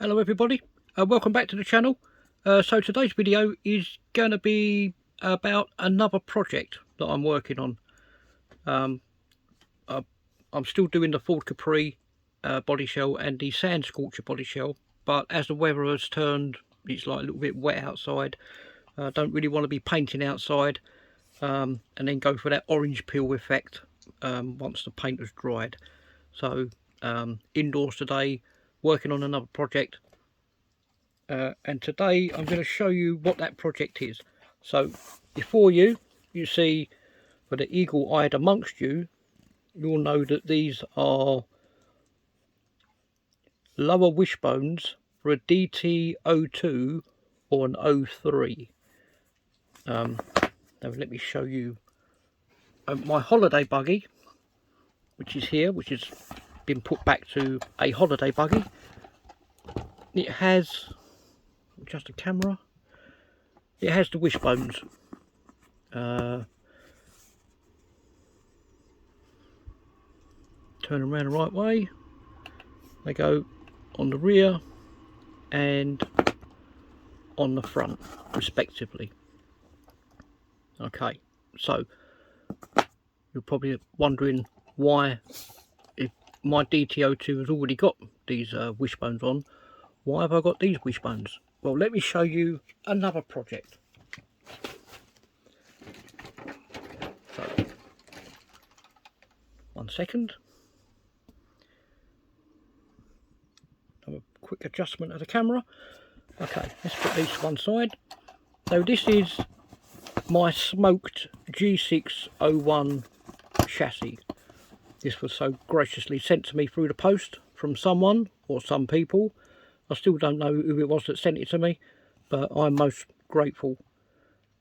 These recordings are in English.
Hello everybody, welcome back to the channel. So today's video is going to be about another project that I'm working on. I'm still doing the Ford Capri body shell and the Sand Scorcher body shell, but as the weather has turned, it's like a little bit wet outside. I don't really want to be painting outside and then go for that orange peel effect once the paint has dried. So indoors today, working on another project. And today I'm going to show you what that project is. So before you see, for the eagle-eyed amongst you, you'll know that these are lower wishbones for a DT02 or an 03. Now let me show you my holiday buggy, which is here, which has been put back to a holiday buggy. It has just a camera. It has the wishbones. Turn them around the right way. They go on the rear and on the front respectively. Okay, so you're probably wondering why, if my DT02 has already got these wishbones on, why have I got these wishbones? Well, let me show you another project. So, 1 second. Have a quick adjustment of the camera. Okay, let's put these to one side. So this is my smoked G6-01 chassis. This was so graciously sent to me through the post from someone or some people. I still don't know who it was that sent it to me, but I'm most grateful.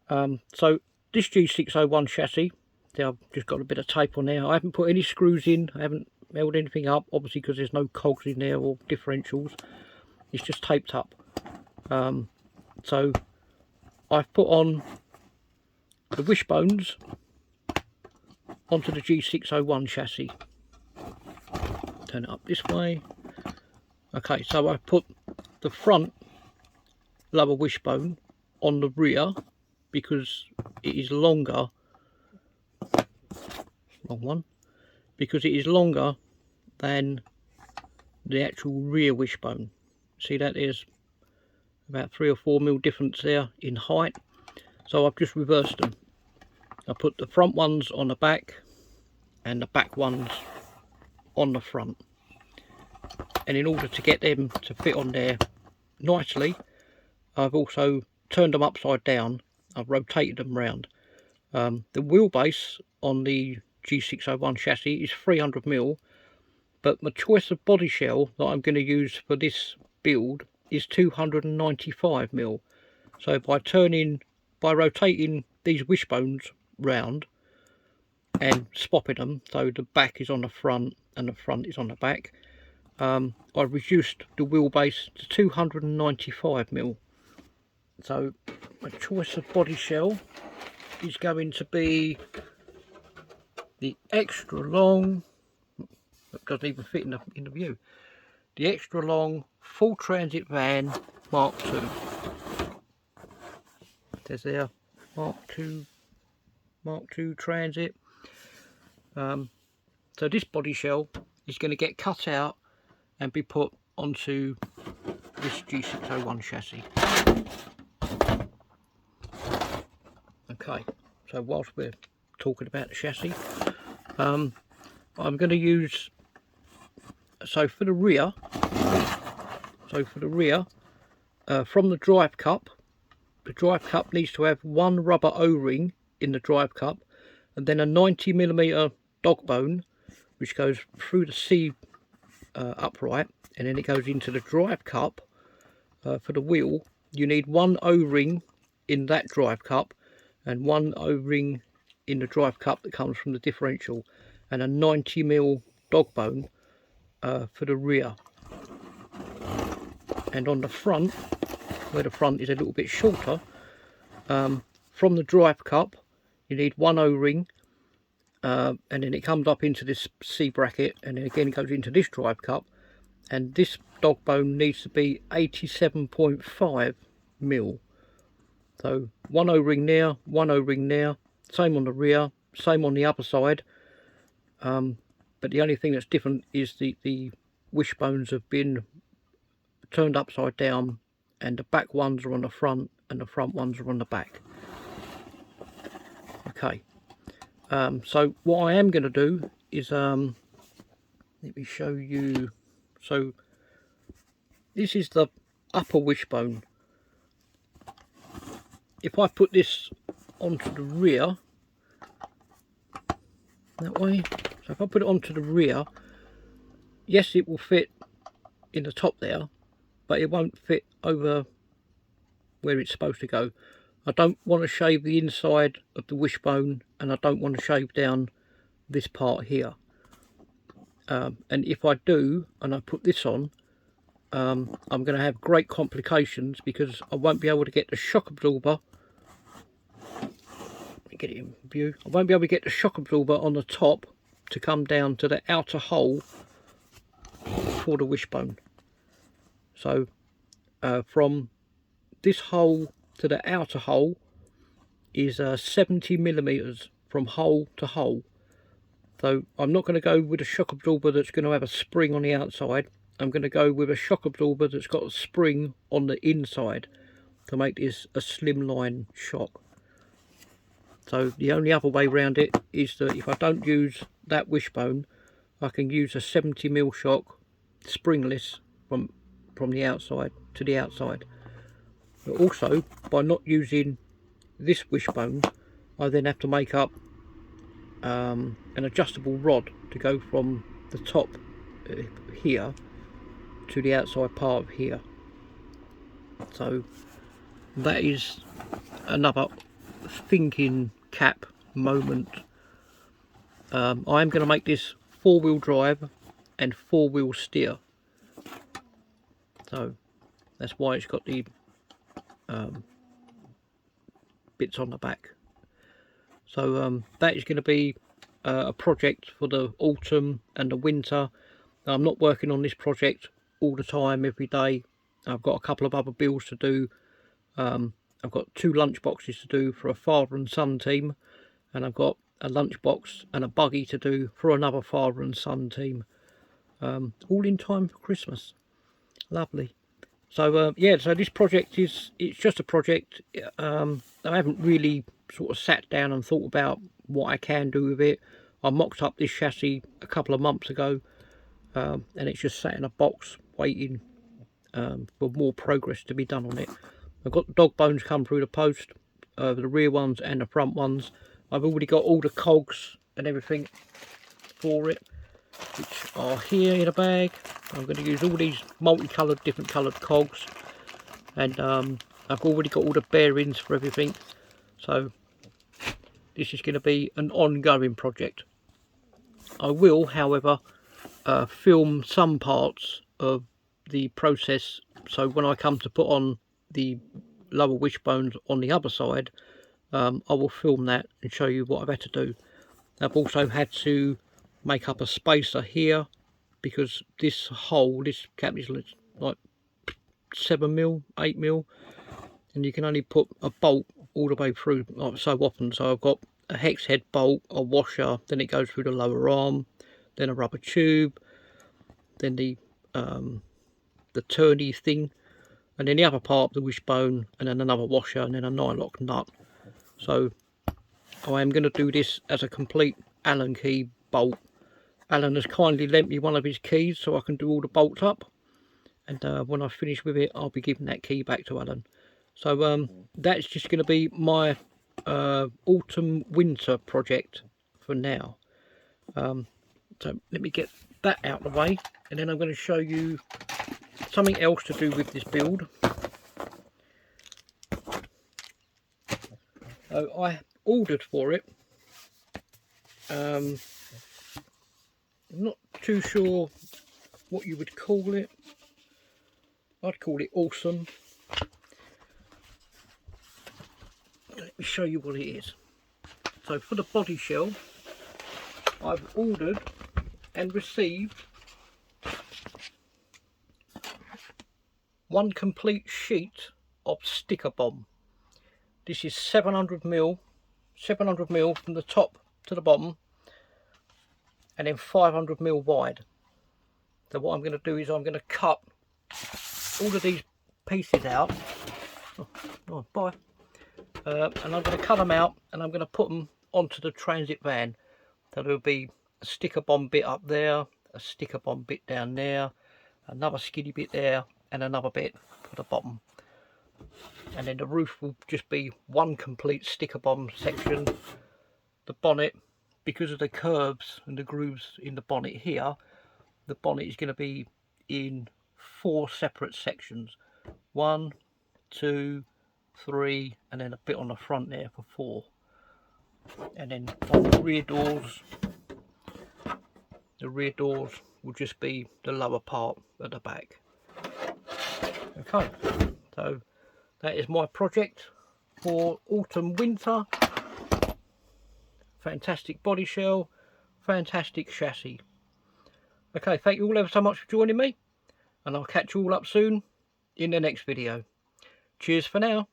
So this G6-01 chassis, I've just got a bit of tape on there. I haven't put any screws in, I haven't held anything up, obviously because there's no cogs in there or differentials. It's just taped up. So I've put on the wishbones onto the G6-01 chassis. Turn it up this way. Okay, so I've put the front lower wishbone on the rear because it is longer. Wrong one. Because it is longer than the actual rear wishbone. See that there's about 3 or 4 mil difference there in height. So I've just reversed them. I put the front ones on the back and the back ones on the front. And in order to get them to fit on there nicely, I've also turned them upside down. I've rotated them round. The wheelbase on the G6-01 chassis is 300mm, but my choice of body shell that I'm going to use for this build is 295mm. So by rotating these wishbones round and spopping them, so the back is on the front and the front is on the back, I've reduced the wheelbase to 295mm. So my choice of body shell is going to be the extra long, that doesn't even fit in the view, the extra long full transit van Mark II. There's there, Mark II transit. So this body shell is going to get cut out and be put onto this G6-01 chassis. Okay, so whilst we're talking about the chassis, I'm going to use, so for the rear, from the drive cup needs to have one rubber O-ring in the drive cup, and then a 90mm dog bone which goes through the C upright, and then it goes into the drive cup. For the wheel, you need one O-ring in that drive cup and one O-ring in the drive cup that comes from the differential, and a 90mm dog bone for the rear. And on the front, where the front is a little bit shorter, from the drive cup you need one O-ring, and then it comes up into this C bracket, and then again it goes into this drive cup, and this dog bone needs to be 87.5 mil. So one O-ring there, one O-ring there, same on the rear, same on the other side. But the only thing that's different is the wishbones have been turned upside down, and the back ones are on the front and the front ones are on the back. Okay, so what I am going to do is, let me show you. So this is the upper wishbone. If I put this onto the rear, that way, so if I put it onto the rear, yes, it will fit in the top there, but it won't fit over where it's supposed to go. I don't want to shave the inside of the wishbone, and I don't want to shave down this part here. And if I do, and I put this on, I'm going to have great complications, because I won't be able to get the shock absorber. Let me get it in view. I won't be able to get the shock absorber on the top to come down to the outer hole for the wishbone. So from this hole to the outer hole is 70 millimeters from hole to hole. So I'm not going to go with a shock absorber that's going to have a spring on the outside. I'm going to go with a shock absorber that's got a spring on the inside to make this a slimline shock. So the only other way around it is that if I don't use that wishbone, I can use a 70 mil shock, springless, from the outside to the outside. But also, by not using this wishbone, I then have to make up an adjustable rod to go from the top here to the outside part of here. So that is another thinking cap moment. I am going to make this 4-wheel drive and 4-wheel steer, so that's why it's got the bits on the back. So that is going to be a project for the autumn and the winter. I'm not working on this project all the time, every day. I've got a couple of other builds to do. I've got 2 lunch boxes to do for a father and son team, and I've got a lunch box and a buggy to do for another father and son team, all in time for Christmas. Lovely. So yeah, so this project it's just a project. I haven't really sort of sat down and thought about what I can do with it. I mocked up this chassis a couple of months ago, and it's just sat in a box waiting for more progress to be done on it. I've got the dog bones come through the post, the rear ones and the front ones. I've already got all the cogs and everything for it, which are here in a bag. I'm going to use all these multicoloured, different coloured cogs, and I've already got all the bearings for everything. So this is going to be an ongoing project. I will, however, film some parts of the process, so when I come to put on the lower wishbones on the other side, I will film that and show you what I've had to do. I've also had to make up a spacer here, because this hole, this cap is like 7 mil, 8 mil, and you can only put a bolt all the way through like so often. So I've got a hex head bolt, a washer, then it goes through the lower arm, then a rubber tube, then the turny thing, and then the other part of the wishbone, and then another washer, and then a nylock nut. So I am going to do this as a complete Allen key bolt. Alan has kindly lent me one of his keys so I can do all the bolts up, and when I finish with it, I'll be giving that key back to Alan. So that's just going to be my autumn winter project for now. So let me get that out of the way, and then I'm going to show you something else to do with this build. So I ordered for it, I'm not too sure what you would call it. I'd call it awesome. Let me show you what it is. So for the body shell, I've ordered and received one complete sheet of sticker bomb. This is 700mm from the top to the bottom, and then 500mm wide. So what I'm going to do is I'm going to cut all of these pieces out. Oh, bye. And I'm going to cut them out, and I'm going to put them onto the transit van. So there'll be a sticker bomb bit up there, a sticker bomb bit down there, another skinny bit there, and another bit for the bottom. And then the roof will just be one complete sticker bomb section. The bonnet, because of the curves and the grooves in the bonnet here, the bonnet is going to be in 4 separate sections. 1, 2, 3, and then a bit on the front there for 4. And then on the rear doors will just be the lower part at the back. Okay, so that is my project for autumn winter. Fantastic body shell, fantastic chassis. Okay, thank you all ever so much for joining me, and I'll catch you all up soon in the next video. Cheers for now.